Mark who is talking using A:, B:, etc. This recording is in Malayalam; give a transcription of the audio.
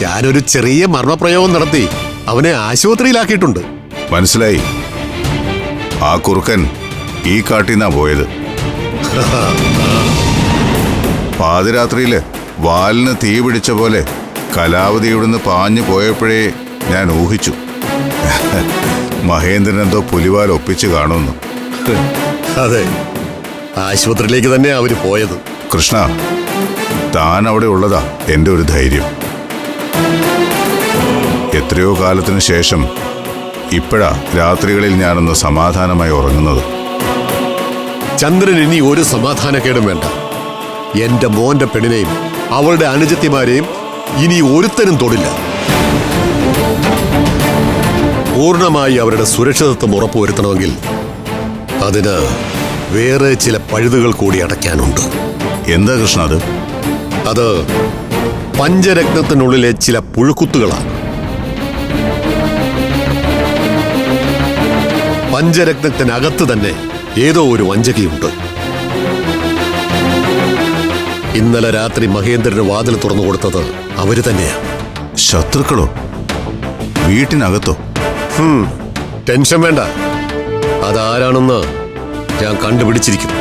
A: ഞാനൊരു ചെറിയ മർമ്മപ്രയോഗം നടത്തി അവനെ ആശുപത്രിയിലാക്കിയിട്ടുണ്ട്.
B: മനസ്സിലായി. ആ കുറുക്കൻ ഈ കാട്ടിന്നാ പോയത്. പാതിരാത്രിയില് വാലിന് തീ പിടിച്ച പോലെ കലാവതി ഇവിടുന്ന് പാഞ്ഞു പോയപ്പോഴേ ഞാൻ ഊഹിച്ചു മഹേന്ദ്രൻ എന്തോ പുലിവാൽ ഒപ്പിച്ച് കാണുമെന്ന്.
A: അതെ, ആശുപത്രിയിലേക്ക് തന്നെ അവര് പോയത്.
B: കൃഷ്ണ, താൻ അവിടെ ഉള്ളതാ എൻ്റെ ഒരു ധൈര്യം. എത്രയോ കാലത്തിന് ശേഷം ഇപ്പോഴാ രാത്രികളിൽ ഞാനൊന്ന് സമാധാനമായി ഉറങ്ങുന്നത്.
A: ചന്ദ്രൻ ഇനി ഒരു സമാധാനക്കേടും വേണ്ട. എന്റെ മോന്റെ പെണ്ണിനെയും അവളുടെ അനുജത്തിമാരെയും ഇനി ഒരുത്തരും തൊടില്ല. പൂർണ്ണമായി അവരുടെ സുരക്ഷിതത്വം ഉറപ്പുവരുത്തണമെങ്കിൽ അതിന് വേറെ ചില പഴുതുകൾ കൂടി അടയ്ക്കാനുണ്ട്.
B: എന്താ കൃഷ്ണ അത്?
A: അത് പഞ്ചരത്നത്തിനുള്ളിലെ ചില പുഴുക്കുത്തുകളാണ്. പഞ്ചരത്നത്തിനകത്ത് തന്നെ ഏതോ ഒരു വഞ്ചകയുണ്ട്. ഇന്നലെ രാത്രി മഹേന്ദ്രന് വാതിൽ തുറന്നു കൊടുത്തത് അവര് തന്നെയാണ്.
B: ശത്രുക്കളോ? വീട്ടിനകത്തോ?
A: ടെൻഷൻ വേണ്ട, അതാരാണെന്ന് ഞാൻ കണ്ടുപിടിച്ചിരിക്കും.